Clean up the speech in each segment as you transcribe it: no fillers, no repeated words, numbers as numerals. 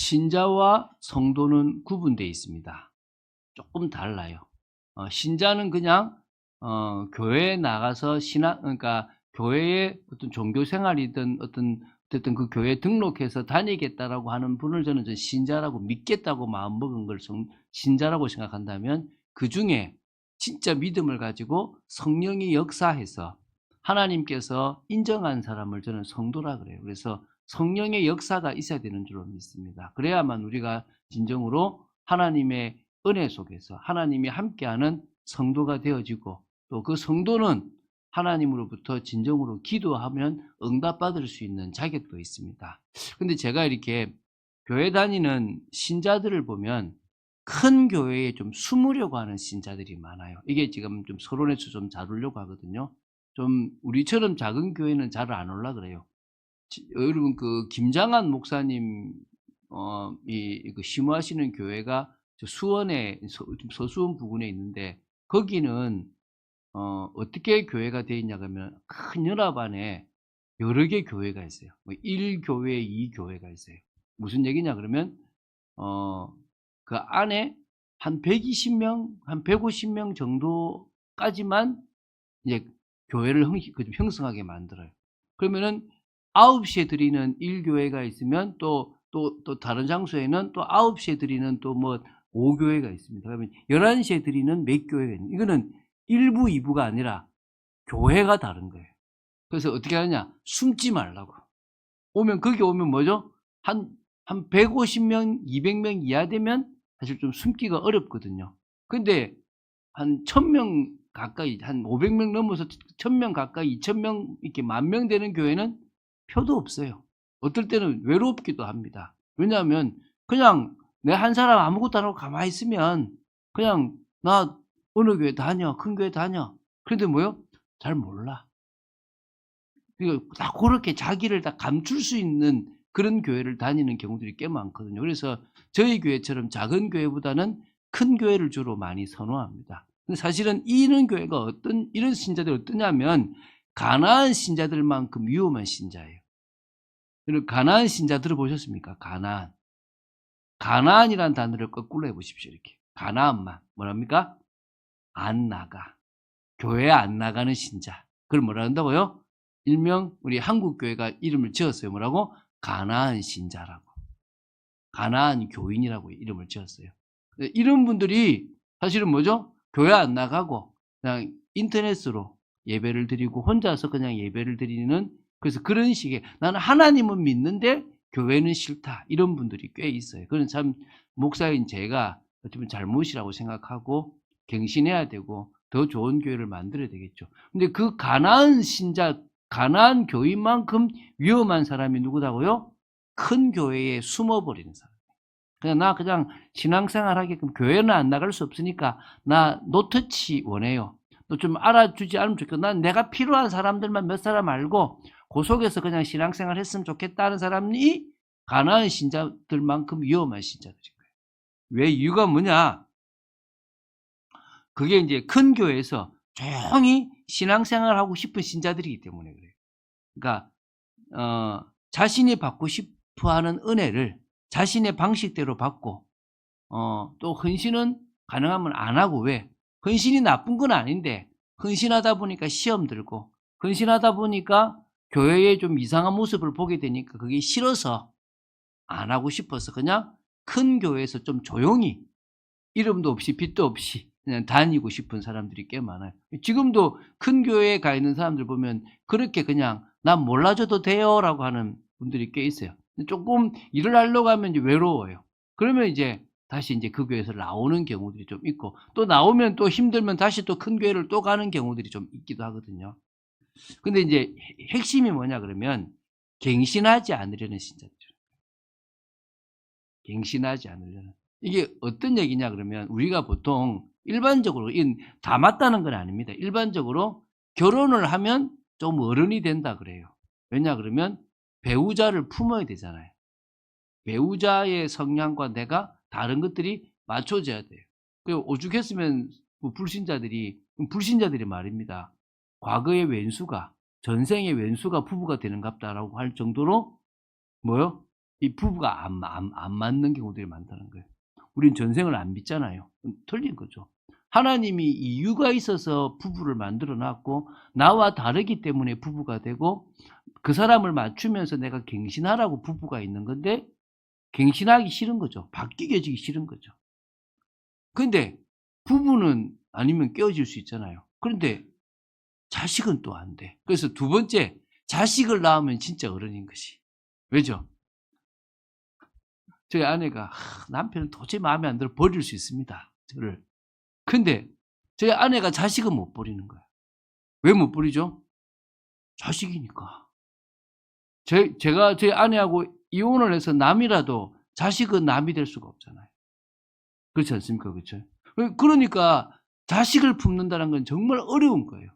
신자와 성도는 구분되어 있습니다. 조금 달라요. 신자는 그냥 교회에 나가서 그러니까 교회의 어떤 종교 생활이든 어쨌든 그 교회에 등록해서 다니겠다라고 하는 분을 저는 신자라고 믿겠다고 마음먹은 걸 신자라고 생각한다면, 그중에 진짜 믿음을 가지고 성령이 역사해서 하나님께서 인정한 사람을 저는 성도라 그래요. 그래서 성령의 역사가 있어야 되는 줄로 믿습니다. 그래야만 우리가 진정으로 하나님의 은혜 속에서 하나님이 함께하는 성도가 되어지고, 또 그 성도는 하나님으로부터 진정으로 기도하면 응답받을 수 있는 자격도 있습니다. 근데 제가 이렇게 교회 다니는 신자들을 보면 큰 교회에 좀 숨으려고 하는 신자들이 많아요. 이게 지금 좀 서론에서 좀 다루려고 하거든요. 좀 우리처럼 작은 교회는 잘 안 올라 그래요. 여러분, 그 김장한 목사님 그 심호하시는 교회가 저 수원에 좀 서수원 부근에 있는데, 거기는 어떻게 교회가 되어 있냐 그러면 큰 연합 안에 여러 개 교회가 있어요. 뭐 1교회, 2교회가 있어요. 무슨 얘기냐 그러면 그 안에 한 120명, 한 150명 정도까지만 이제 교회를 형성하게 만들어요. 그러면은 9시에 드리는 1교회가 있으면 또 다른 장소에는 또 9시에 드리는 또 뭐 5교회가 있습니다. 그러면 11시에 드리는 몇 교회가 있는, 이거는 1부, 2부가 아니라 교회가 다른 거예요. 그래서 어떻게 하느냐? 숨지 말라고. 거기 오면 뭐죠? 한 150명, 200명 이하 되면 사실 좀 숨기가 어렵거든요. 근데 한 1000명 가까이, 한 500명 넘어서 1000명 가까이, 2000명, 이렇게 10,000명 되는 교회는 표도 없어요. 어떨 때는 외롭기도 합니다. 왜냐하면 그냥 내 한 사람 아무것도 안 하고 가만히 있으면 그냥 나 어느 교회 다녀, 큰 교회 다녀. 그런데 뭐요? 잘 몰라. 다 그렇게 자기를 다 감출 수 있는 그런 교회를 다니는 경우들이 꽤 많거든요. 그래서 저희 교회처럼 작은 교회보다는 큰 교회를 주로 많이 선호합니다. 근데 사실은 이런 교회가 이런 신자들이 어떠냐면 가나안 신자들만큼 위험한 신자예요. 여러분, 가나안 신자 들어보셨습니까? 가나안이라는 단어를 거꾸로 해보십시오. 이렇게 가나안만 뭐랍니까? 안 나가. 교회 안 나가는 신자. 그걸 뭐라 한다고요? 일명 우리 한국 교회가 이름을 지었어요. 뭐라고? 가나안 신자라고. 가나안 교인이라고 이름을 지었어요. 이런 분들이 사실은 뭐죠? 교회 안 나가고 그냥 인터넷으로 예배를 드리고 혼자서 그냥 예배를 드리는, 그래서 그런 식의, 나는 하나님은 믿는데 교회는 싫다, 이런 분들이 꽤 있어요. 그건 참 목사인 제가 어쩌면 잘못이라고 생각하고 갱신해야 되고 더 좋은 교회를 만들어야 되겠죠. 근데 그 가나안 신자, 가나안 교인만큼 위험한 사람이 누구다고요? 큰 교회에 숨어버리는 사람. 그냥 신앙생활 하게끔, 교회는 안 나갈 수 없으니까 나 노터치 원해요. 너 좀 알아주지 않으면 좋겠고, 난 내가 필요한 사람들만 몇 사람 알고 그 속에서 그냥 신앙생활 했으면 좋겠다는 사람이 가나안 신자들만큼 위험한 신자들인 거예요. 왜? 이유가 뭐냐? 그게 이제 큰 교회에서 조용히 신앙생활 하고 싶은 신자들이기 때문에 그래요. 그러니까 자신이 받고 싶어하는 은혜를 자신의 방식대로 받고, 또 헌신은 가능하면 안 하고. 왜? 헌신이 나쁜 건 아닌데 헌신하다 보니까 시험 들고, 헌신하다 보니까 교회의 좀 이상한 모습을 보게 되니까 그게 싫어서 안 하고 싶어서 그냥 큰 교회에서 좀 조용히 이름도 없이 빛도 없이 그냥 다니고 싶은 사람들이 꽤 많아요. 지금도 큰 교회에 가 있는 사람들 보면 그렇게 그냥 난 몰라줘도 돼요라고 하는 분들이 꽤 있어요. 조금 일을 하려고 하면 이제 외로워요. 그러면 이제 다시 이제 그 교회에서 나오는 경우들이 좀 있고, 또 나오면 또 힘들면 다시 또 큰 교회를 또 가는 경우들이 좀 있기도 하거든요. 근데 이제 핵심이 뭐냐 그러면 갱신하지 않으려는 신자들. 갱신하지 않으려는. 이게 어떤 얘기냐 그러면, 우리가 보통 일반적으로 다 맞다는 건 아닙니다. 일반적으로 결혼을 하면 좀 어른이 된다 그래요. 왜냐 그러면 배우자를 품어야 되잖아요. 배우자의 성향과 내가 다른 것들이 맞춰져야 돼요. 오죽했으면 불신자들이 말입니다. 과거의 왼수가, 전생의 왼수가 부부가 되는갑다라고 할 정도로 뭐요? 이 부부가 안 맞는 경우들이 많다는 거예요. 우린 전생을 안 믿잖아요. 틀린 거죠. 하나님이 이유가 있어서 부부를 만들어 놨고 나와 다르기 때문에 부부가 되고 그 사람을 맞추면서 내가 갱신하라고 부부가 있는 건데 갱신하기 싫은 거죠. 바뀌게 싫은 거죠. 근데 부부는 아니면 깨어질 수 있잖아요. 그런데 자식은 또 안 돼. 그래서 두 번째, 자식을 낳으면 진짜 어른인 것이. 왜죠? 저희 아내가 남편은 도저히 마음에 안 들어 버릴 수 있습니다. 저를. 근데 저희 아내가 자식은 못 버리는 거예요. 왜 못 버리죠? 자식이니까. 제가 저희 아내하고 이혼을 해서 남이라도 자식은 남이 될 수가 없잖아요. 그렇지 않습니까? 그렇죠? 그러니까 자식을 품는다는 건 정말 어려운 거예요.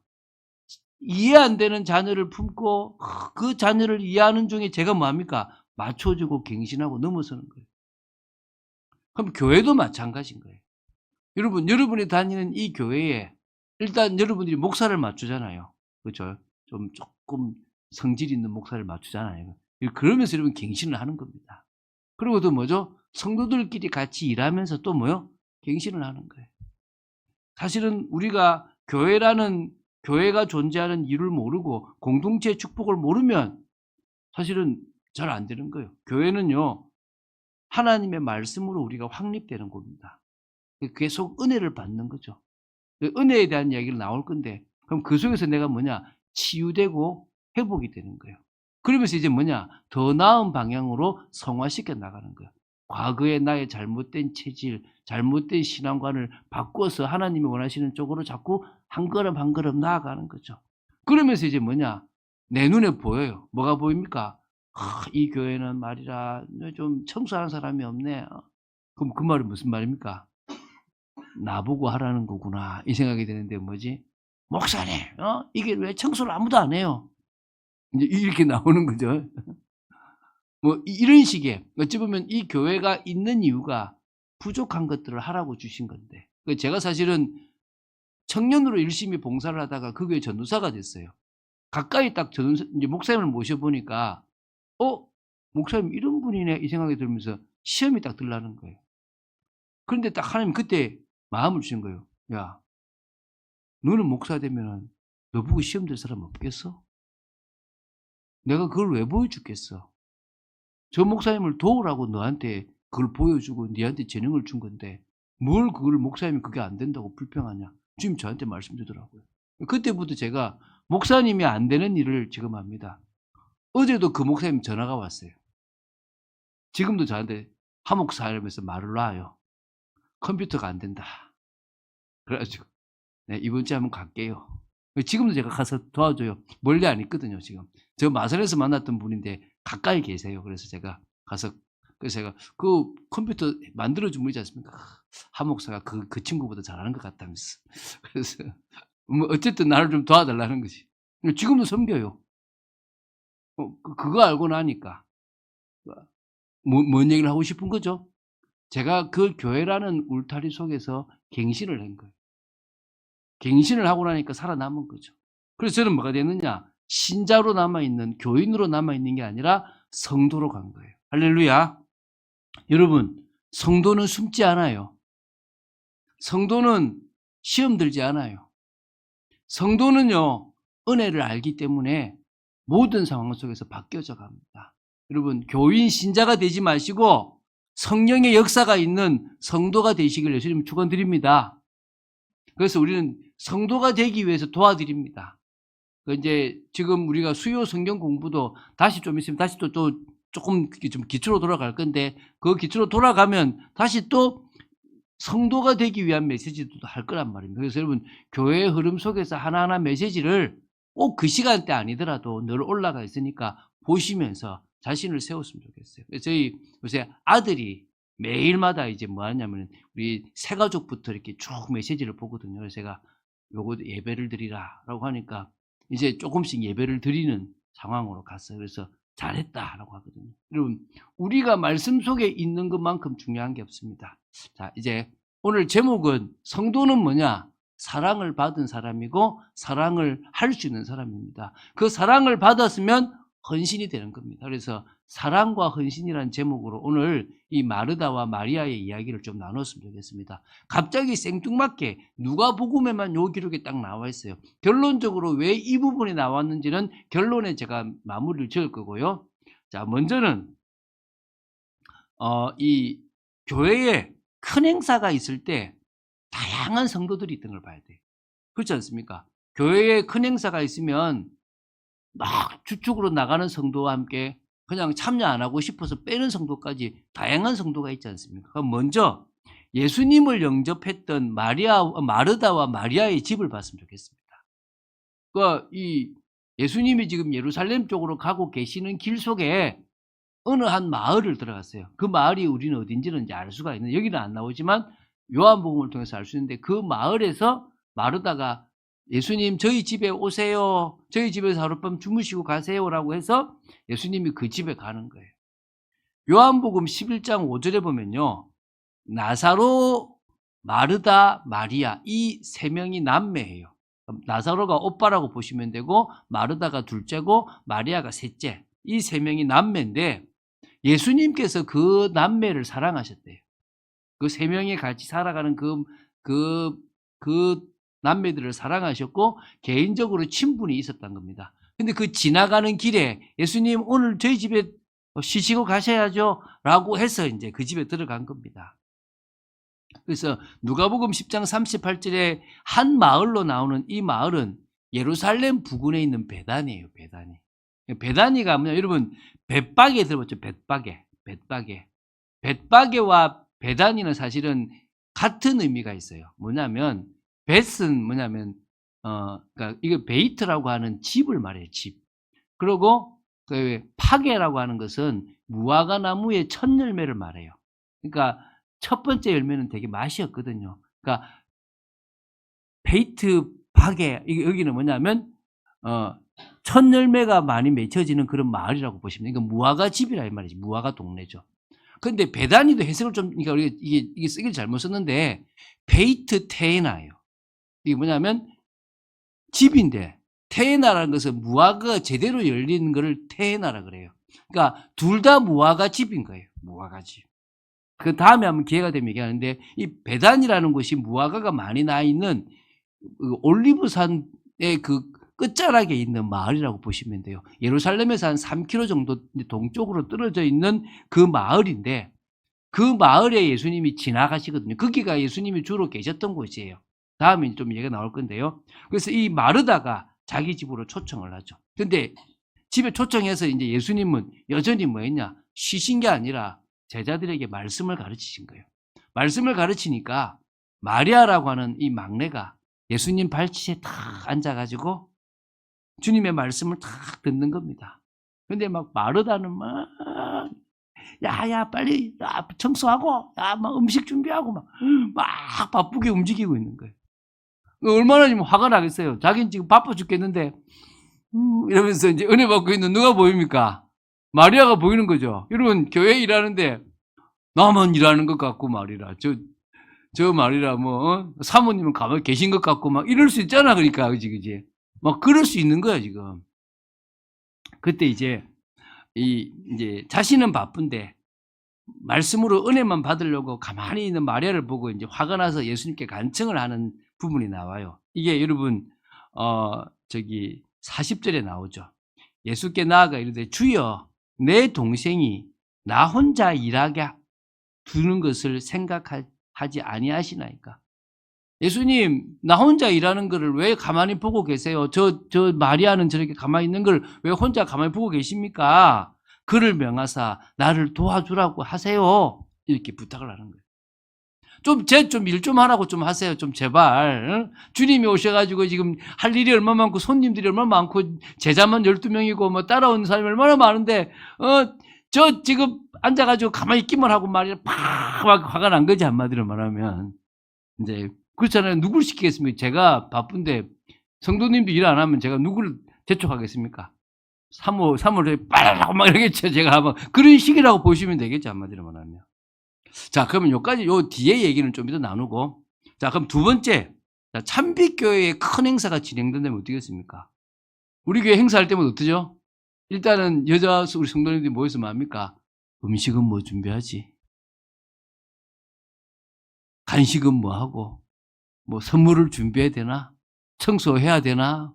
이해 안 되는 자녀를 품고 그 자녀를 이해하는 중에 제가 뭐합니까? 맞춰주고 갱신하고 넘어서는 거예요. 그럼 교회도 마찬가지인 거예요. 여러분이 다니는 이 교회에 일단 여러분들이 목사를 맞추잖아요. 그렇죠? 조금 성질 있는 목사를 맞추잖아요. 그러면서 여러분 갱신을 하는 겁니다. 그리고 또 뭐죠? 성도들끼리 같이 일하면서 또 뭐요? 갱신을 하는 거예요. 사실은 우리가 교회가 존재하는 이유를 모르고 공동체의 축복을 모르면 사실은 잘 안 되는 거예요. 교회는요, 하나님의 말씀으로 우리가 확립되는 겁니다. 계속 은혜를 받는 거죠. 은혜에 대한 이야기를 나올 건데, 그럼 그 속에서 내가 뭐냐? 치유되고 회복이 되는 거예요. 그러면서 이제 뭐냐? 더 나은 방향으로 성화시켜 나가는 거예요. 과거의 나의 잘못된 체질, 잘못된 신앙관을 바꿔서 하나님이 원하시는 쪽으로 자꾸 한 걸음 한 걸음 나아가는 거죠. 그러면서 이제 뭐냐? 내 눈에 보여요. 뭐가 보입니까? 이 교회는 말이라 좀 청소하는 사람이 없네. 그럼 그 말은 무슨 말입니까? 나보고 하라는 거구나 이 생각이 드는데 뭐지? 목사님, 이게 왜 청소를 아무도 안 해요? 이제 이렇게 나오는 거죠. 뭐 이런 식의 어찌 보면 이 교회가 있는 이유가 부족한 것들을 하라고 주신 건데 제가 사실은 청년으로 열심히 봉사를 하다가 그 교회 전도사가 됐어요. 가까이 딱 이제 목사님을 모셔보니까 목사님 이런 분이네 이 생각이 들면서 시험이 딱 들라는 거예요. 그런데 딱 하나님 그때 마음을 주신 거예요. 야, 너는 목사 되면은 너 보고 시험 될 사람 없겠어? 내가 그걸 왜 보여주겠어? 저 목사님을 도우라고 너한테 그걸 보여주고 너한테 재능을 준 건데 뭘 그걸 목사님이 그게 안 된다고 불평하냐? 지금 저한테 말씀 주더라고요. 그때부터 제가 목사님이 안 되는 일을 지금 합니다. 어제도 그 목사님 전화가 왔어요. 지금도 저한테 하목사 이러면서 말을 놔요. 컴퓨터가 안 된다. 그래가지고 네, 이번 주에 한번 갈게요. 지금도 제가 가서 도와줘요. 멀리 안 있거든요, 지금. 저 마산에서 만났던 분인데 가까이 계세요. 그래서 제가 가서 제가 그 컴퓨터 만들어준 분 있지 않습니까? 하목사가 그 친구보다 잘하는 것 같다면서. 그래서 뭐 어쨌든 나를 좀 도와달라는 거지. 지금도 섬겨요. 그거 알고 나니까 뭔 얘기를 하고 싶은 거죠? 제가 그 교회라는 울타리 속에서 갱신을 한 거예요. 갱신을 하고 나니까 살아남은 거죠. 그래서 저는 뭐가 됐느냐? 신자로 남아있는, 교인으로 남아있는 게 아니라 성도로 간 거예요. 할렐루야. 여러분, 성도는 숨지 않아요. 성도는 시험 들지 않아요. 성도는요, 은혜를 알기 때문에 모든 상황 속에서 바뀌어져 갑니다. 여러분, 교인, 신자가 되지 마시고 성령의 역사가 있는 성도가 되시길 예수님 축원드립니다. 그래서 우리는 성도가 되기 위해서 도와드립니다. 이제 지금 우리가 수요 성경 공부도 다시 좀 있으면 다시 또 조금 좀 기초로 돌아갈 건데 그 기초로 돌아가면 다시 또 성도가 되기 위한 메시지도 할 거란 말입니다. 그래서 여러분 교회의 흐름 속에서 하나하나 메시지를 꼭 그 시간대 아니더라도 늘 올라가 있으니까 보시면서 자신을 세웠으면 좋겠어요. 저희 요새 아들이 매일마다 이제 뭐 하냐면 우리 새 가족부터 이렇게 쭉 메시지를 보거든요. 그래서 제가 요거 예배를 드리라라고 하니까 이제 조금씩 예배를 드리는 상황으로 갔어요. 그래서 잘했다라고 하거든요. 여러분, 우리가 말씀 속에 있는 것만큼 중요한 게 없습니다. 자, 이제 오늘 제목은 성도는 뭐냐? 사랑을 받은 사람이고 사랑을 할 수 있는 사람입니다. 그 사랑을 받았으면 헌신이 되는 겁니다. 그래서 사랑과 헌신이라는 제목으로 오늘 이 마르다와 마리아의 이야기를 좀 나눴으면 좋겠습니다. 갑자기 생뚱맞게 누가복음에만 요 기록이 딱 나와 있어요. 결론적으로 왜 이 부분이 나왔는지는 결론에 제가 마무리를 지을 거고요. 자, 먼저는 이 교회에 큰 행사가 있을 때 다양한 성도들이 있던 걸 봐야 돼요. 그렇지 않습니까? 교회에 큰 행사가 있으면 막 주축으로 나가는 성도와 함께 그냥 참여 안 하고 싶어서 빼는 성도까지 다양한 성도가 있지 않습니까? 그럼 먼저 예수님을 영접했던 마르다와 마리아의 집을 봤으면 좋겠습니다. 이 예수님이 지금 예루살렘 쪽으로 가고 계시는 길 속에 어느 한 마을을 들어갔어요. 그 마을이 우리는 어딘지는 이제 알 수가 있는, 여기는 안 나오지만 요한복음을 통해서 알 수 있는데, 그 마을에서 마르다가 예수님 저희 집에 오세요. 저희 집에서 하룻밤 주무시고 가세요라고 해서 예수님이 그 집에 가는 거예요. 요한복음 11장 5절에 보면요. 나사로, 마르다, 마리아 이 세 명이 남매예요. 나사로가 오빠라고 보시면 되고, 마르다가 둘째고 마리아가 셋째. 이 세 명이 남매인데 예수님께서 그 남매를 사랑하셨대요. 그 세 명이 같이 살아가는 그 남매들을 사랑하셨고 개인적으로 친분이 있었던 겁니다. 근데 그 지나가는 길에 예수님 오늘 저희 집에 쉬시고 가셔야죠 라고 해서 이제 그 집에 들어간 겁니다. 그래서 누가복음 10장 38절에 한 마을로 나오는 이 마을은 예루살렘 부근에 있는 베다니예요. 베다니가 뭐냐, 여러분 벳바게 들어봤죠? 벳바게와 베다니는 사실은 같은 의미가 있어요. 뭐냐면 벳은 뭐냐면 그러니까 이거 베이트라고 하는 집을 말해요. 집. 그리고 그 파게라고 하는 것은 무화과 나무의 첫 열매를 말해요. 그러니까 첫 번째 열매는 되게 맛이 없거든요. 그러니까 베이트 파게, 여기는 뭐냐면 첫 열매가 많이 맺혀지는 그런 마을이라고 보시면 돼요. 그러니까 무화과 집이라 이 말이지. 무화과 동네죠. 근데 베다니도 해석을 좀, 그러니까 우리가 이게 쓰기를 잘못 썼는데 베이트 테에나예요. 이게 뭐냐면 집인데, 테에나라는 것은 무화과가 제대로 열리는 것을 테에나라 그래요. 그러니까 둘 다 무화과 집인 거예요. 무화과 집. 그 다음에 한번 기회가 되면 얘기하는데, 이 베단이라는 곳이 무화과가 많이 나 있는 올리브산의 그 끝자락에 있는 마을이라고 보시면 돼요. 예루살렘에서 한 3km 정도 동쪽으로 떨어져 있는 그 마을인데, 그 마을에 예수님이 지나가시거든요. 거기가 예수님이 주로 계셨던 곳이에요. 다음에 좀 얘기가 나올 건데요. 그래서 이 마르다가 자기 집으로 초청을 하죠. 근데 집에 초청해서 이제 예수님은 여전히 뭐 했냐? 쉬신 게 아니라 제자들에게 말씀을 가르치신 거예요. 말씀을 가르치니까 마리아라고 하는 이 막내가 예수님 발치에 탁 앉아가지고 주님의 말씀을 탁 듣는 겁니다. 근데 막 마르다는 막 야야 빨리 청소하고 막 음식 준비하고 막 바쁘게 움직이고 있는 거예요. 얼마나 지금 화가 나겠어요. 자기는 지금 바빠 죽겠는데 이러면서 이제 은혜 받고 있는 누가 보입니까? 마리아가 보이는 거죠. 여러분 교회 일하는데 나만 일하는 것 같고 말이라 저 말이라 뭐 사모님은 가만히 계신 것 같고 막 이럴 수 있잖아. 그러니까 그지 막 그럴 수 있는 거야 지금. 그때 이제 이제 자신은 바쁜데 말씀으로 은혜만 받으려고 가만히 있는 마리아를 보고 이제 화가 나서 예수님께 간청을 하는 부분이 나와요. 이게 여러분 40절에 나오죠. 예수께 나아가 이르되 주여 내 동생이 나 혼자 일하게 두는 것을 생각하지 아니하시나이까. 예수님 나 혼자 일하는 거를 왜 가만히 보고 계세요? 저 마리아는 저렇게 가만히 있는 걸 왜 혼자 가만히 보고 계십니까? 그를 명하사 나를 도와주라고 하세요. 이렇게 부탁을 하는 거예요. 좀 일 좀 하라고 좀 하세요. 좀 제발. 응? 주님이 오셔가지고 지금 할 일이 얼마나 많고 손님들이 얼마나 많고 제자만 12명이고 뭐 따라오는 사람이 얼마나 많은데 저 지금 앉아가지고 가만히 있기만 하고 말이야 막 화가 난 거지. 한마디로 말하면 이제 그렇잖아요. 누굴 시키겠습니까? 제가 바쁜데 성도님도 일 안 하면 제가 누구를 재촉하겠습니까? 사모를 빨리 막 이러겠죠. 제가 한번 그런 식이라고 보시면 되겠죠. 한마디로 말하면. 자, 그러면 요까지 요 뒤에 얘기는 좀 이따 나누고. 자, 그럼 두 번째. 자, 참빛교회에 큰 행사가 진행된다면 어떻겠습니까? 우리 교회 행사할 때면 어떠죠? 일단은 여자 우리 성도님들이 모여서 뭐 합니까? 음식은 뭐 준비하지? 간식은 뭐 하고? 뭐 선물을 준비해야 되나? 청소해야 되나?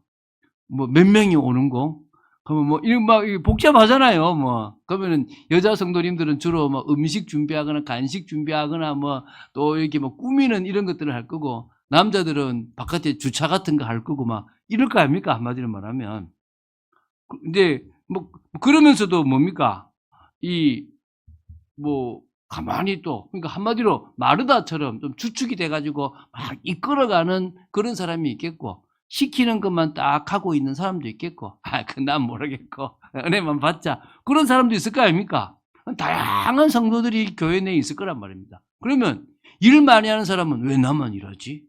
뭐 몇 명이 오는 거? 그러면 뭐 이런 막 복잡하잖아요. 뭐 그러면은 여자 성도님들은 주로 뭐 음식 준비하거나 간식 준비하거나 뭐 또 이렇게 뭐 꾸미는 이런 것들을 할 거고, 남자들은 바깥에 주차 같은 거 할 거고 막 이럴 거 아닙니까? 한마디로 말하면. 근데 뭐 그러면서도 뭡니까? 이 뭐 가만히 또, 그러니까 한마디로 마르다처럼 좀 주축이 돼 가지고 막 이끌어가는 그런 사람이 있겠고, 시키는 것만 딱 하고 있는 사람도 있겠고, 그건 난 모르겠고 은혜만 받자, 그런 사람도 있을 거 아닙니까? 다양한 성도들이 교회 내에 있을 거란 말입니다. 그러면 일 많이 하는 사람은 왜 나만 일하지?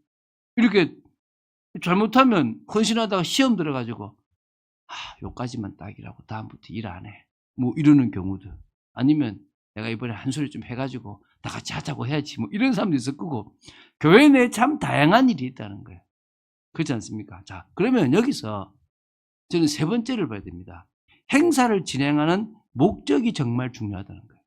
이렇게 잘못하면 헌신하다가 시험 들어 가지고 요까지만 딱 일하고 다음부터 일 안 해, 뭐 이러는 경우도, 아니면 내가 이번에 한 소리 좀 해 가지고 다 같이 하자고 해야지, 뭐 이런 사람도 있을 거고, 교회 내에 참 다양한 일이 있다는 거예요. 그렇지 않습니까? 자, 그러면 여기서 저는 세 번째를 봐야 됩니다. 행사를 진행하는 목적이 정말 중요하다는 거예요.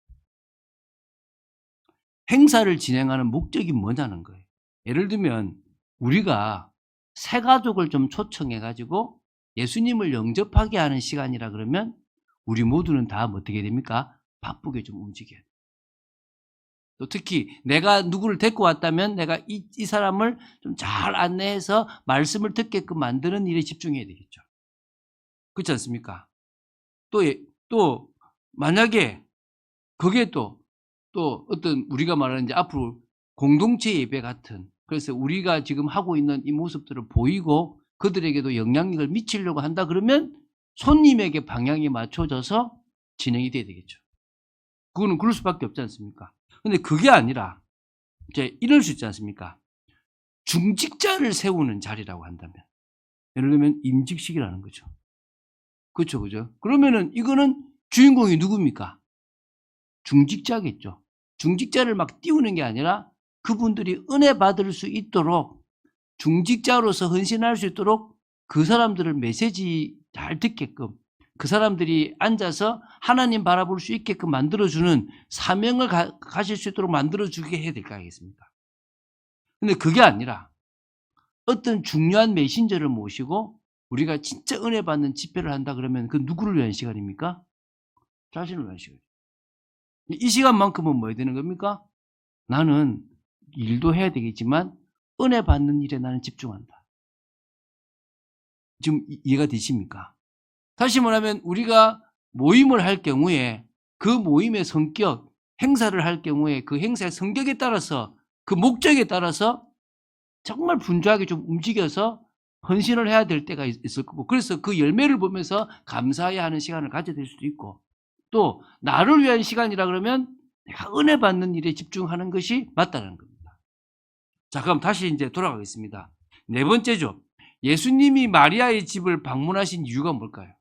행사를 진행하는 목적이 뭐냐는 거예요. 예를 들면 우리가 새 가족을 좀 초청해 가지고 예수님을 영접하게 하는 시간이라 그러면 우리 모두는 다 어떻게 됩니까? 바쁘게 좀 움직여야 돼요. 또 특히 내가 누구를 데리고 왔다면 내가 이 사람을 좀 잘 안내해서 말씀을 듣게끔 만드는 일에 집중해야 되겠죠. 그렇지 않습니까? 또 만약에 그게 또 어떤 우리가 말하는 이제 앞으로 공동체 예배 같은, 그래서 우리가 지금 하고 있는 이 모습들을 보이고 그들에게도 영향력을 미치려고 한다 그러면 손님에게 방향이 맞춰져서 진행이 돼야 되겠죠. 그거는 그럴 수밖에 없지 않습니까? 근데 그게 아니라 이제 이럴 수 있지 않습니까? 중직자를 세우는 자리라고 한다면, 예를 들면 임직식이라는 거죠. 그렇죠, 그죠? 그러면은 이거는 주인공이 누굽니까? 중직자겠죠. 중직자를 막 띄우는 게 아니라 그분들이 은혜 받을 수 있도록, 중직자로서 헌신할 수 있도록 그 사람들을 메시지 잘 듣게끔, 그 사람들이 앉아서 하나님 바라볼 수 있게끔 만들어주는 사명을 가질 수 있도록 만들어주게 해야 될 거 아니겠습니까? 근데 그게 아니라 어떤 중요한 메신저를 모시고 우리가 진짜 은혜 받는 집회를 한다 그러면 그 누구를 위한 시간입니까? 자신을 위한 시간이에요. 이 시간만큼은 뭐 해야 되는 겁니까? 나는 일도 해야 되겠지만 은혜 받는 일에 나는 집중한다. 지금 이해가 되십니까? 다시 말하면 우리가 모임을 할 경우에 그 모임의 성격, 행사를 할 경우에 그 행사의 성격에 따라서, 그 목적에 따라서 정말 분주하게 좀 움직여서 헌신을 해야 될 때가 있을 거고, 그래서 그 열매를 보면서 감사해야 하는 시간을 가져야 될 수도 있고, 또 나를 위한 시간이라 그러면 내가 은혜 받는 일에 집중하는 것이 맞다는 겁니다. 자, 그럼 다시 이제 돌아가겠습니다. 네 번째죠. 예수님이 마리아의 집을 방문하신 이유가 뭘까요?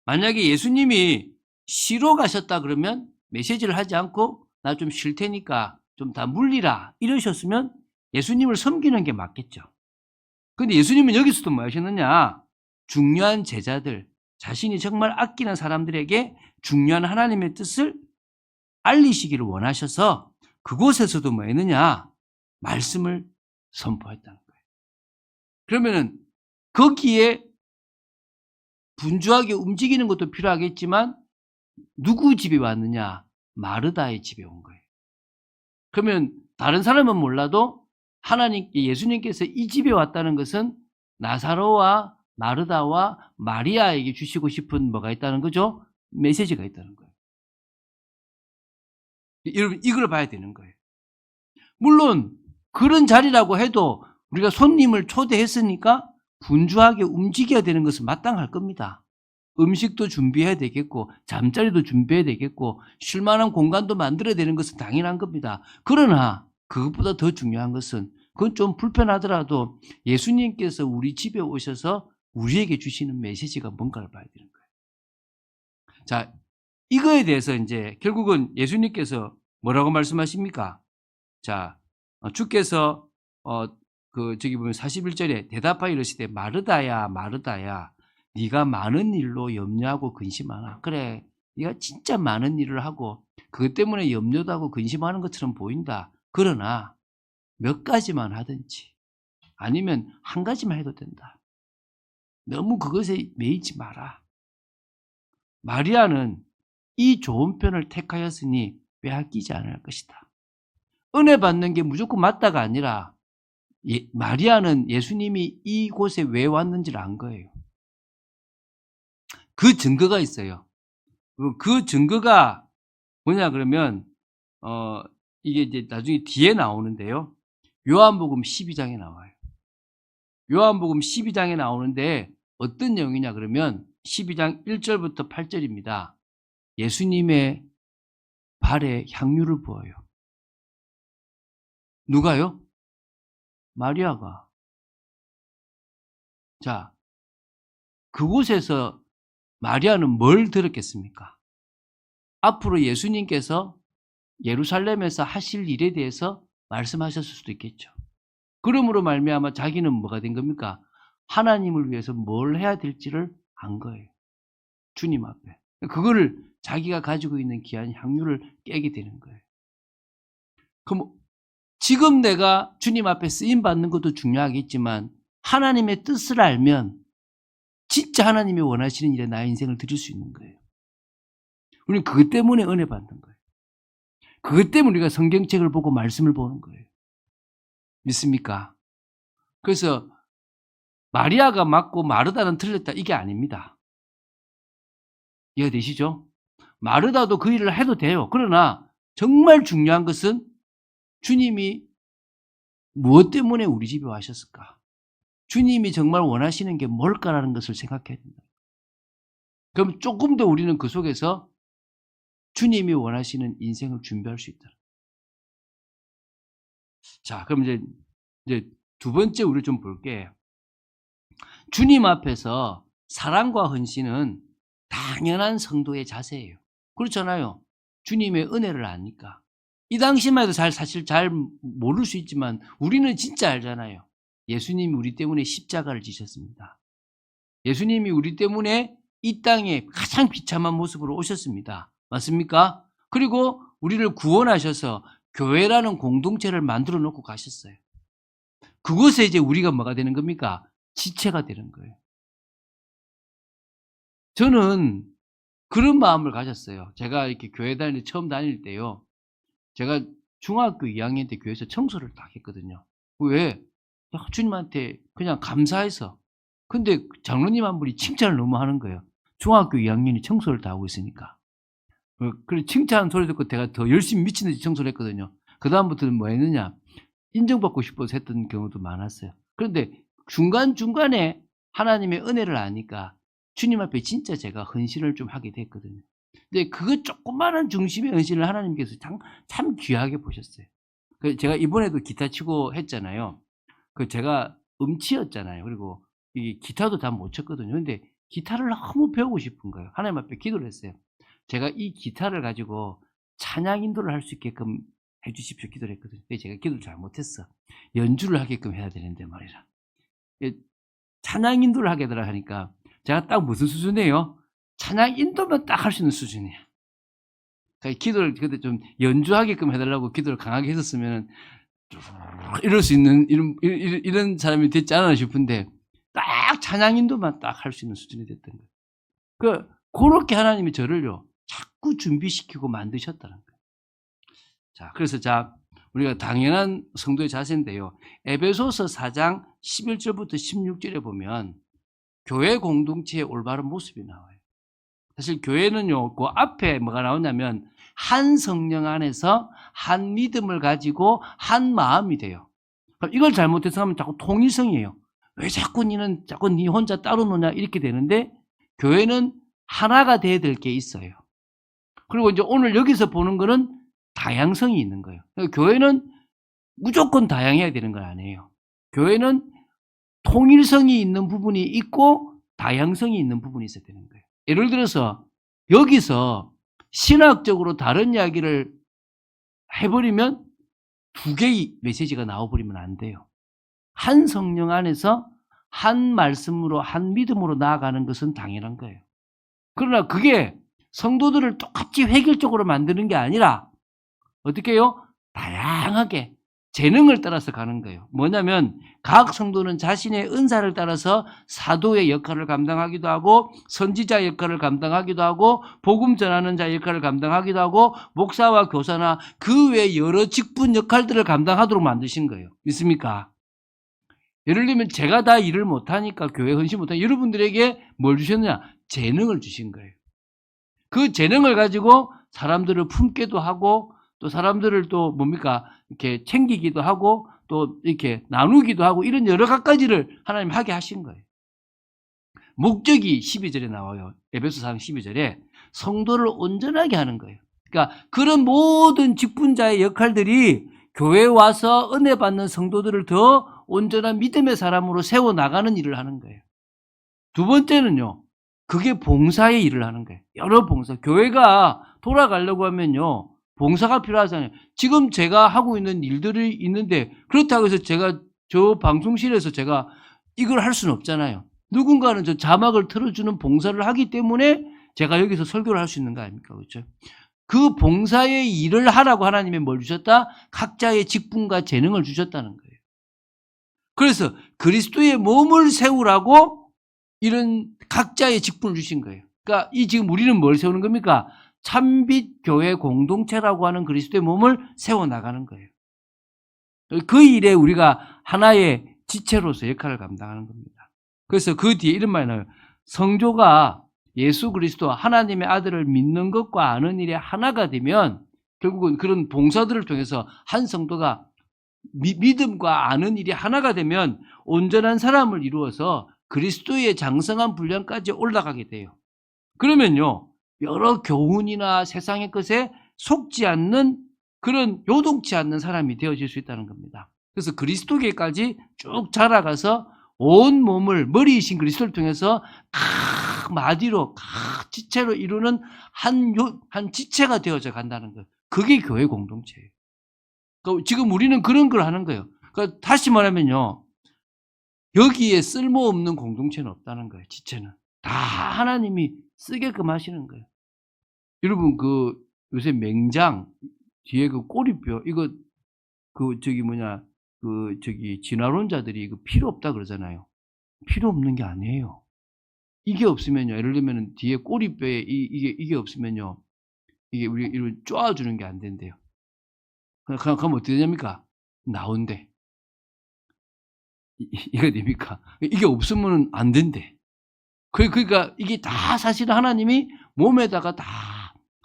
만약에 예수님이 쉬러 가셨다 그러면 메시지를 하지 않고 나 좀 쉴 테니까 좀 다 물리라 이러셨으면 예수님을 섬기는 게 맞겠죠. 근데 예수님은 여기서도 뭐 하셨느냐? 중요한 제자들, 자신이 정말 아끼는 사람들에게 중요한 하나님의 뜻을 알리시기를 원하셔서 그곳에서도 뭐 했느냐? 말씀을 선포했다는 거예요. 그러면은 거기에 분주하게 움직이는 것도 필요하겠지만 누구 집에 왔느냐? 마르다의 집에 온 거예요. 그러면 다른 사람은 몰라도 예수님께서 이 집에 왔다는 것은 나사로와 마르다와 마리아에게 주시고 싶은 뭐가 있다는 거죠? 메시지가 있다는 거예요. 여러분, 이걸 봐야 되는 거예요. 물론 그런 자리라고 해도 우리가 손님을 초대했으니까 분주하게 움직여야 되는 것은 마땅할 겁니다. 음식도 준비해야 되겠고 잠자리도 준비해야 되겠고 쉴 만한 공간도 만들어야 되는 것은 당연한 겁니다. 그러나 그것보다 더 중요한 것은, 그건 좀 불편하더라도 예수님께서 우리 집에 오셔서 우리에게 주시는 메시지가 뭔가를 봐야 되는 거예요. 자, 이거에 대해서 이제 결국은 예수님께서 뭐라고 말씀하십니까? 자, 주께서 저기 보면 41절에 대답하여 이르시되 마르다야 마르다야 네가 많은 일로 염려하고 근심하나. 그래, 네가 진짜 많은 일을 하고 그것 때문에 염려도 하고 근심하는 것처럼 보인다. 그러나 몇 가지만 하든지 아니면 한 가지만 해도 된다. 너무 그것에 매이지 마라. 마리아는 이 좋은 편을 택하였으니 빼앗기지 않을 것이다. 은혜 받는 게 무조건 맞다가 아니라 마리아는 예수님이 이곳에 왜 왔는지를 안 거예요. 그 증거가 있어요. 그 증거가 뭐냐 그러면 이게 이제 나중에 뒤에 나오는데요. 요한복음 12장에 나와요. 요한복음 12장에 나오는데 어떤 내용이냐 그러면 12장 1절부터 8절입니다. 예수님의 발에 향유를 부어요. 누가요? 마리아가. 자, 그곳에서 마리아는 뭘 들었겠습니까? 앞으로 예수님께서 예루살렘에서 하실 일에 대해서 말씀하셨을 수도 있겠죠. 그러므로 말미암아 자기는 뭐가 된 겁니까? 하나님을 위해서 뭘 해야 될지를 안 거예요. 주님 앞에. 그거를 자기가 가지고 있는 귀한 향유를 깨게 되는 거예요. 그럼 지금 내가 주님 앞에 쓰임 받는 것도 중요하겠지만 하나님의 뜻을 알면 진짜 하나님이 원하시는 일에 나의 인생을 드릴 수 있는 거예요. 우리는 그것 때문에 은혜 받는 거예요. 그것 때문에 우리가 성경책을 보고 말씀을 보는 거예요. 믿습니까? 그래서 마리아가 맞고 마르다는 틀렸다 이게 아닙니다. 이해되시죠? 마르다도 그 일을 해도 돼요. 그러나 정말 중요한 것은 주님이 무엇 때문에 우리 집에 와셨을까? 주님이 정말 원하시는 게 뭘까라는 것을 생각해야 된다. 그럼 조금 더 우리는 그 속에서 주님이 원하시는 인생을 준비할 수 있다. 자, 그럼 이제 두 번째 우리 좀 볼게. 주님 앞에서 사랑과 헌신은 당연한 성도의 자세예요. 그렇잖아요. 주님의 은혜를 아니까. 이 당시만 해도 사실 잘 모를 수 있지만 우리는 진짜 알잖아요. 예수님이 우리 때문에 십자가를 지셨습니다. 예수님이 우리 때문에 이 땅에 가장 비참한 모습으로 오셨습니다. 맞습니까? 그리고 우리를 구원하셔서 교회라는 공동체를 만들어 놓고 가셨어요. 그곳에 이제 우리가 뭐가 되는 겁니까? 지체가 되는 거예요. 저는 그런 마음을 가졌어요. 제가 이렇게 교회 처음 다닐 때요. 제가 중학교 2학년 때 교회에서 청소를 딱 했거든요. 왜? 주님한테 그냥 감사해서. 근데 장로님 한 분이 칭찬을 너무 하는 거예요. 중학교 2학년이 청소를 다 하고 있으니까. 그래 칭찬 소리 듣고 제가 더 열심히 미친 듯이 청소를 했거든요. 그다음부터는 뭐 했느냐? 인정받고 싶어서 했던 경우도 많았어요. 그런데 중간중간에 하나님의 은혜를 아니까 주님 앞에 진짜 제가 헌신을 좀 하게 됐거든요. 근데 그 조그마한 중심의 헌신을 하나님께서 참 귀하게 보셨어요. 제가 이번에도 기타 치고 했잖아요. 제가 음치였잖아요. 그리고 이 기타도 다 못 쳤거든요. 근데 기타를 너무 배우고 싶은 거예요. 하나님 앞에 기도를 했어요. 제가 이 기타를 가지고 찬양 인도를 할 수 있게끔 해 주십시오 기도를 했거든요. 근데 제가 기도를 잘 못했어. 연주를 하게끔 해야 되는데 말이라. 찬양 인도를 하게 되라 하니까 제가 딱 무슨 수준이에요? 찬양 인도만 딱 할 수 있는 수준이야. 그러니까 기도를 그때 좀 연주하게끔 해달라고 기도를 강하게 했었으면 이럴 수 있는 이런 사람이 됐지 않나 싶은데 딱 찬양 인도만 딱 할 수 있는 수준이 됐던 거예요. 그렇게 하나님이 저를요 자꾸 준비시키고 만드셨다는 거예요. 자, 그래서 우리가 당연한 성도의 자세인데요. 에베소서 4장 11절부터 16절에 보면 교회 공동체의 올바른 모습이 나와요. 사실 교회는요, 그 앞에 뭐가 나오냐면 한 성령 안에서 한 믿음을 가지고 한 마음이 돼요. 이걸 잘못해서 하면 자꾸 통일성이에요. 왜 자꾸 니 혼자 따로 노냐 이렇게 되는데 교회는 하나가 돼야 될 게 있어요. 그리고 이제 오늘 여기서 보는 거는 다양성이 있는 거예요. 그러니까 교회는 무조건 다양해야 되는 건 아니에요. 교회는 통일성이 있는 부분이 있고 다양성이 있는 부분이 있어야 되는 거예요. 예를 들어서 여기서 신학적으로 다른 이야기를 해버리면 두 개의 메시지가 나와버리면 안 돼요. 한 성령 안에서 한 말씀으로 한 믿음으로 나아가는 것은 당연한 거예요. 그러나 그게 성도들을 똑같이 획일적으로 만드는 게 아니라 어떻게 해요? 다양하게 재능을 따라서 가는 거예요. 뭐냐면 각 성도는 자신의 은사를 따라서 사도의 역할을 감당하기도 하고 선지자 역할을 감당하기도 하고 복음 전하는 자 역할을 감당하기도 하고 목사와 교사나 그 외 여러 직분 역할들을 감당하도록 만드신 거예요. 믿습니까? 예를 들면 제가 다 일을 못하니까 교회 헌신 못하니까 여러분들에게 뭘 주셨느냐? 재능을 주신 거예요. 그 재능을 가지고 사람들을 품기도 하고 또 사람들을 또 뭡니까? 이렇게 챙기기도 하고 또 이렇게 나누기도 하고 이런 여러 가지를 하나님 하게 하신 거예요. 목적이 12절에 나와요. 에베소서 12절에 성도를 온전하게 하는 거예요. 그러니까 그런 모든 직분자의 역할들이 교회에 와서 은혜 받는 성도들을 더 온전한 믿음의 사람으로 세워나가는 일을 하는 거예요. 두 번째는요. 그게 봉사의 일을 하는 거예요. 여러 봉사. 교회가 돌아가려고 하면요. 봉사가 필요하잖아요. 지금 제가 하고 있는 일들이 있는데 그렇다고 해서 제가 저 방송실에서 제가 이걸 할 수는 없잖아요. 누군가는 저 자막을 틀어주는 봉사를 하기 때문에 제가 여기서 설교를 할 수 있는 거 아닙니까? 그렇죠? 그 봉사의 일을 하라고 하나님이 뭘 주셨다? 각자의 직분과 재능을 주셨다는 거예요. 그래서 그리스도의 몸을 세우라고 이런 각자의 직분을 주신 거예요. 그러니까 이 지금 우리는 뭘 세우는 겁니까? 참빛 교회 공동체라고 하는 그리스도의 몸을 세워나가는 거예요. 그 일에 우리가 하나의 지체로서 역할을 감당하는 겁니다. 그래서 그 뒤에 이런 말이 나와요. 성조가 예수 그리스도 하나님의 아들을 믿는 것과 아는 일에 하나가 되면 결국은 그런 봉사들을 통해서 한 성도가 믿음과 아는 일이 하나가 되면 온전한 사람을 이루어서 그리스도의 장성한 분량까지 올라가게 돼요. 그러면요. 여러 교훈이나 세상의 것에 속지 않는 그런 요동치 않는 사람이 되어질 수 있다는 겁니다. 그래서 그리스도계까지 쭉 자라가서 온 몸을 머리이신 그리스도를 통해서 각 마디로 각 지체로 이루는 한 지체가 되어져 간다는 거예요. 그게 교회 공동체예요. 그러니까 지금 우리는 그런 걸 하는 거예요. 그러니까 다시 말하면요. 여기에 쓸모없는 공동체는 없다는 거예요. 지체는. 다 하나님이 쓰게끔 하시는 거예요. 여러분 그 요새 맹장 뒤에 그 꼬리뼈 이거 그 진화론자들이 이거 필요 없다 그러잖아요. 필요 없는 게 아니에요. 이게 없으면요. 예를 들면 뒤에 꼬리뼈에 이게 없으면요. 이게 우리 이런 쪼아주는 게 안 된대요. 그럼 어떻게 됩니까? 나온대. 이게 됩니까? 이게 없으면 안 된대. 그러니까 이게 다 사실은 하나님이 몸에다가 다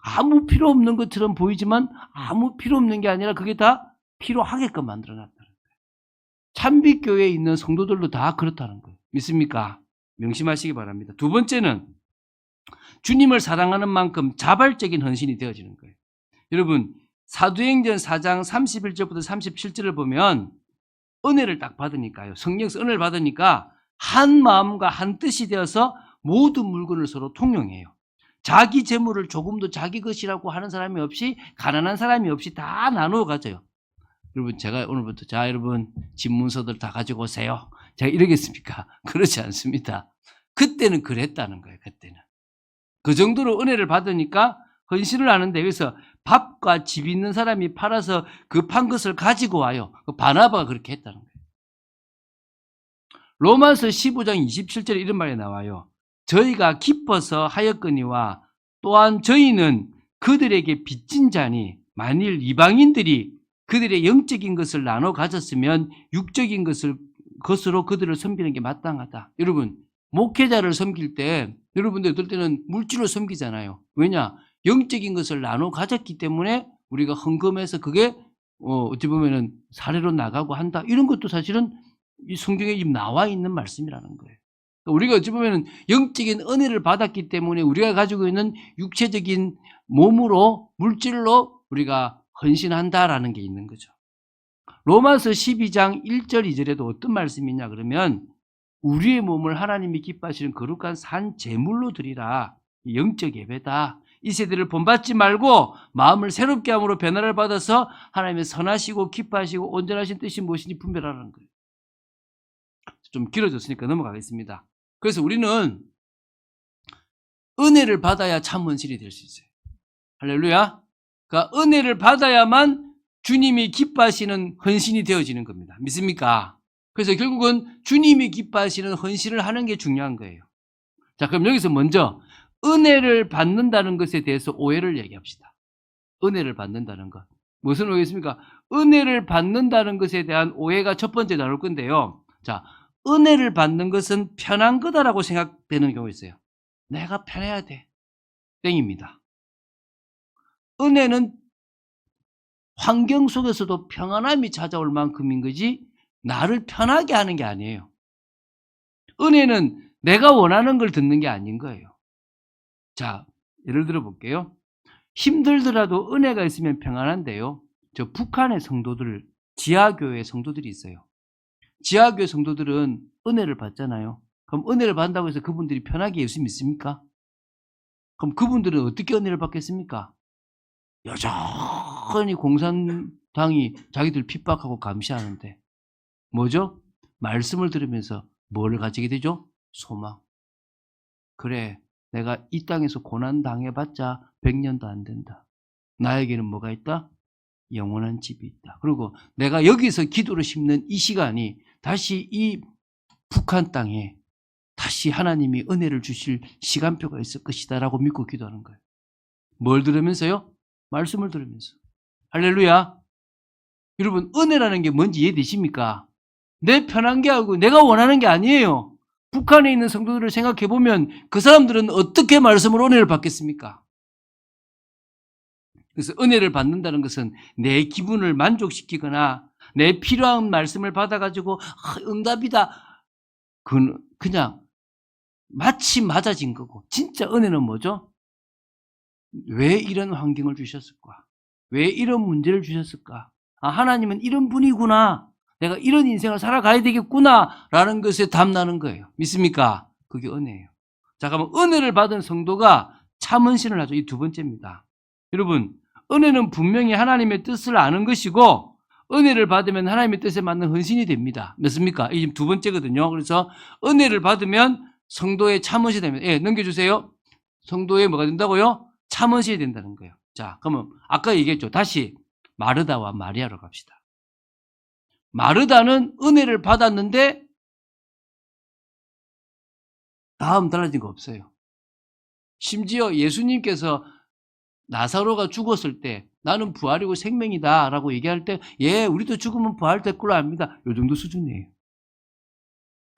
아무 필요 없는 것처럼 보이지만 아무 필요 없는 게 아니라 그게 다 필요하게끔 만들어놨다는 거예요. 참빛교회에 있는 성도들도 다 그렇다는 거예요. 믿습니까? 명심하시기 바랍니다. 두 번째는 주님을 사랑하는 만큼 자발적인 헌신이 되어지는 거예요. 여러분 사도행전 4장 31절부터 37절을 보면 은혜를 딱 받으니까요. 성령에서 은혜를 받으니까 한 마음과 한 뜻이 되어서 모든 물건을 서로 통용해요. 자기 재물을 조금도 자기 것이라고 하는 사람이 없이 가난한 사람이 없이 다 나누어 가져요. 여러분 제가 오늘부터 자 여러분 집문서들 다 가지고 오세요. 제가 이러겠습니까? 그렇지 않습니다. 그때는 그랬다는 거예요. 그때는. 그 정도로 은혜를 받으니까 헌신을 하는데 여기서 밥과 집 있는 사람이 팔아서 그 판 것을 가지고 와요. 바나바가 그렇게 했다는 거예요. 로마서 15장 27절에 이런 말이 나와요. 저희가 기뻐서 하였거니와 또한 저희는 그들에게 빚진 자니 만일 이방인들이 그들의 영적인 것을 나눠 가졌으면 육적인 것으로 그들을 섬기는 게 마땅하다. 여러분 목회자를 섬길 때 여러분들 어떨 때는 물질로 섬기잖아요. 왜냐? 영적인 것을 나눠 가졌기 때문에 우리가 헌금해서 그게 어찌 보면은 사례로 나가고 한다. 이런 것도 사실은 이 성경에 지금 나와 있는 말씀이라는 거예요. 우리가 어찌 보면은 영적인 은혜를 받았기 때문에 우리가 가지고 있는 육체적인 몸으로 물질로 우리가 헌신한다라는 게 있는 거죠. 로마서 12장 1절 2절에도 어떤 말씀이 있냐 그러면 우리의 몸을 하나님이 기뻐하시는 거룩한 산 제물로 드리라. 영적 예배다. 이 세대를 본받지 말고 마음을 새롭게 함으로 변화를 받아서 하나님의 선하시고 기뻐하시고 온전하신 뜻이 무엇인지 분별하라는 거예요. 좀 길어졌으니까 넘어가겠습니다. 그래서 우리는 은혜를 받아야 참 헌신이 될 수 있어요. 할렐루야. 그러니까 은혜를 받아야만 주님이 기뻐하시는 헌신이 되어지는 겁니다. 믿습니까? 그래서 결국은 주님이 기뻐하시는 헌신을 하는 게 중요한 거예요. 자, 그럼 여기서 먼저 은혜를 받는다는 것에 대해서 오해를 얘기합시다. 은혜를 받는다는 것. 무슨 오해겠습니까? 은혜를 받는다는 것에 대한 오해가 첫 번째 나올 건데요. 자, 은혜를 받는 것은 편한 거다라고 생각되는 경우가 있어요. 내가 편해야 돼. 땡입니다. 은혜는 환경 속에서도 평안함이 찾아올 만큼인 거지 나를 편하게 하는 게 아니에요. 은혜는 내가 원하는 걸 듣는 게 아닌 거예요. 자, 예를 들어 볼게요. 힘들더라도 은혜가 있으면 평안한데요. 저 북한의 성도들, 지하교회 성도들이 있어요. 지하교회 성도들은 은혜를 받잖아요. 그럼 은혜를 받는다고 해서 그분들이 편하게 예수 믿습니까? 그럼 그분들은 어떻게 은혜를 받겠습니까? 여전히 공산당이 자기들 핍박하고 감시하는데 뭐죠? 말씀을 들으면서 뭘 가지게 되죠? 소망. 그래, 내가 이 땅에서 고난 당해봤자 100년도 안 된다. 나에게는 뭐가 있다? 영원한 집이 있다. 그리고 내가 여기서 기도를 심는 이 시간이 다시 이 북한 땅에 다시 하나님이 은혜를 주실 시간표가 있을 것이다 라고 믿고 기도하는 거예요. 뭘 들으면서요? 말씀을 들으면서. 할렐루야. 여러분, 은혜라는 게 뭔지 이해되십니까? 내 편한 게 아니고 내가 원하는 게 아니에요. 북한에 있는 성도들을 생각해 보면 그 사람들은 어떻게 말씀으로 은혜를 받겠습니까? 그래서 은혜를 받는다는 것은 내 기분을 만족시키거나 내 필요한 말씀을 받아가지고 응답이다. 그냥 마치 맞아진 거고 진짜 은혜는 뭐죠? 왜 이런 환경을 주셨을까? 왜 이런 문제를 주셨을까? 아, 하나님은 이런 분이구나. 내가 이런 인생을 살아가야 되겠구나 라는 것에 답나는 거예요. 믿습니까? 그게 은혜예요. 자, 그러면 은혜를 받은 성도가 참 헌신을 하죠. 이 두 번째입니다. 여러분, 은혜는 분명히 하나님의 뜻을 아는 것이고 은혜를 받으면 하나님의 뜻에 맞는 헌신이 됩니다. 맞습니까? 이게 지금 두 번째거든요. 그래서 은혜를 받으면 성도의 참 헌신이 됩니다. 예, 넘겨주세요. 성도의 뭐가 된다고요? 참 헌신이 된다는 거예요. 자, 그러면 아까 얘기했죠. 다시 마르다와 마리아로 갑시다. 마르다는 은혜를 받았는데 다음 달라진 거 없어요. 심지어 예수님께서 나사로가 죽었을 때 나는 부활이고 생명이다 라고 얘기할 때 예, 우리도 죽으면 부활될 걸로 압니다. 이 정도 수준이에요.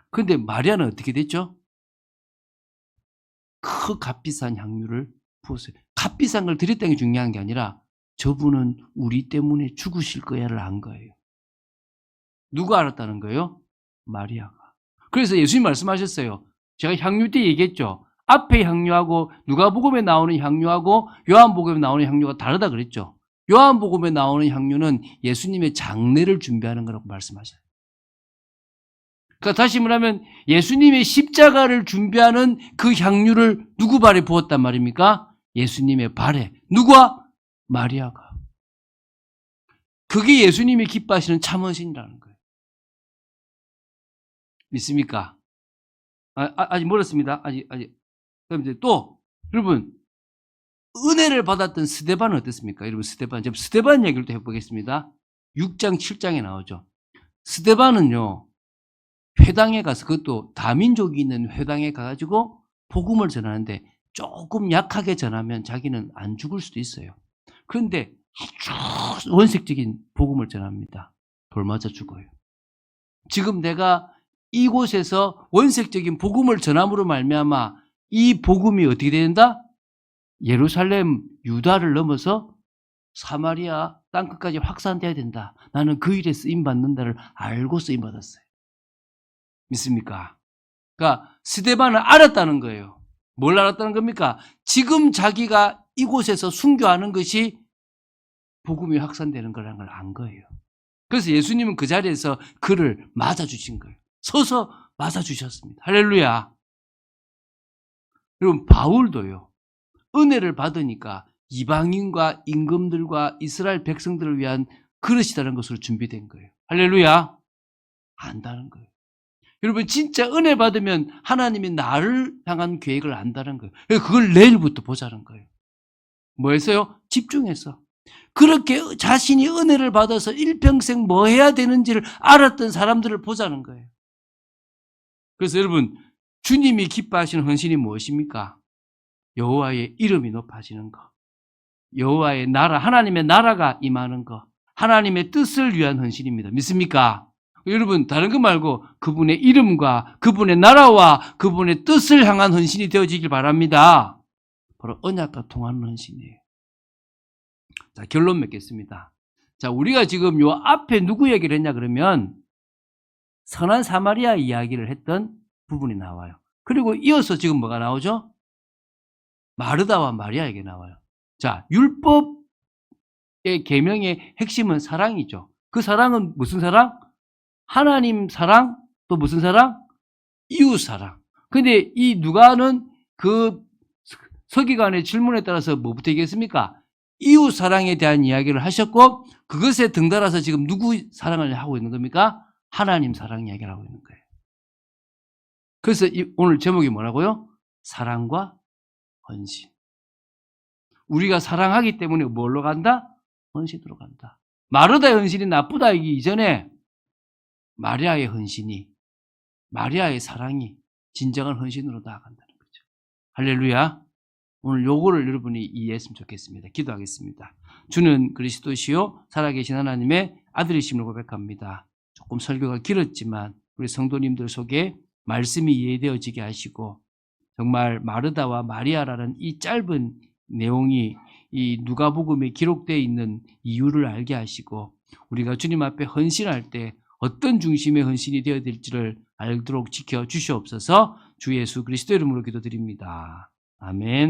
그런데 마리아는 어떻게 됐죠? 그 값비싼 향유를 부었어요. 값비싼 걸 드렸다는 게 중요한 게 아니라 저분은 우리 때문에 죽으실 거야를 안 거예요. 누가 알았다는 거예요? 마리아가. 그래서 예수님 말씀하셨어요. 제가 향유 때 얘기했죠. 앞에 향유하고 누가복음에 나오는 향유하고 요한복음에 나오는 향유가 다르다 그랬죠. 요한복음에 나오는 향유는 예수님의 장례를 준비하는 거라고 말씀하셔요. 그러니까 다시 말하면 예수님의 십자가를 준비하는 그 향유를 누구 발에 부었단 말입니까? 예수님의 발에. 누가? 마리아가. 그게 예수님이 기뻐하시는 참 헌신이라는 거예요. 믿습니까? 아직 멀었습니다. 아직. 그럼 이제 또, 여러분, 은혜를 받았던 스데반은 어땠습니까? 여러분, 스데반 얘기를 또 해보겠습니다. 6장, 7장에 나오죠. 스데반은요, 회당에 가서, 그것도 다민족이 있는 회당에 가가지고 복음을 전하는데 조금 약하게 전하면 자기는 안 죽을 수도 있어요. 그런데 아주 원색적인 복음을 전합니다. 돌 맞아 죽어요. 지금 내가 이곳에서 원색적인 복음을 전함으로 말미암아 이 복음이 어떻게 된다? 예루살렘, 유다를 넘어서 사마리아 땅끝까지 확산돼야 된다. 나는 그 일에 쓰임받는다를 알고 쓰임받았어요. 믿습니까? 그러니까 스데반은 알았다는 거예요. 뭘 알았다는 겁니까? 지금 자기가 이곳에서 순교하는 것이 복음이 확산되는 거라는 걸 안 거예요. 그래서 예수님은 그 자리에서 그를 맞아주신 거예요. 서서 맞아주셨습니다. 할렐루야. 여러분, 바울도요. 은혜를 받으니까 이방인과 임금들과 이스라엘 백성들을 위한 그릇이라는 것으로 준비된 거예요. 할렐루야. 안다는 거예요. 여러분 진짜 은혜 받으면 하나님이 나를 향한 계획을 안다는 거예요. 그걸 내일부터 보자는 거예요. 뭐 했어요? 집중해서. 그렇게 자신이 은혜를 받아서 일평생 뭐 해야 되는지를 알았던 사람들을 보자는 거예요. 그래서 여러분 주님이 기뻐하시는 헌신이 무엇입니까? 여호와의 이름이 높아지는 것, 여호와의 나라, 하나님의 나라가 임하는 것, 하나님의 뜻을 위한 헌신입니다. 믿습니까? 여러분 다른 거 말고 그분의 이름과 그분의 나라와 그분의 뜻을 향한 헌신이 되어지길 바랍니다. 바로 언약과 통하는 헌신이에요. 자, 결론 맺겠습니다. 자, 우리가 지금 요 앞에 누구 얘기를 했냐 그러면 선한 사마리아 이야기를 했던 부분이 나와요. 그리고 이어서 지금 뭐가 나오죠? 마르다와 마리아에게 나와요. 자, 율법의 계명의 핵심은 사랑이죠. 그 사랑은 무슨 사랑? 하나님 사랑, 또 무슨 사랑? 이웃 사랑. 근데 이 누가는 그 서기관의 질문에 따라서 뭐부터 얘기했습니까? 이웃 사랑에 대한 이야기를 하셨고 그것에 등달아서 지금 누구 사랑을 하고 있는 겁니까? 하나님 사랑 이야기를 하고 있는 거예요. 그래서 오늘 제목이 뭐라고요? 사랑과 헌신. 우리가 사랑하기 때문에 뭘로 간다? 헌신으로 간다. 마르다의 헌신이 나쁘다 이기 이전에 마리아의 헌신이, 마리아의 사랑이 진정한 헌신으로 나아간다는 거죠. 할렐루야. 오늘 요거를 여러분이 이해했으면 좋겠습니다. 기도하겠습니다. 주는 그리스도시요 살아계신 하나님의 아들이심을 고백합니다. 조금 설교가 길었지만 우리 성도님들 속에 말씀이 이해되어지게 하시고 정말 마르다와 마리아라는 이 짧은 내용이 이 누가복음에 기록되어 있는 이유를 알게 하시고 우리가 주님 앞에 헌신할 때 어떤 중심의 헌신이 되어야 될지를 알도록 지켜주시옵소서. 주 예수 그리스도 이름으로 기도드립니다. 아멘.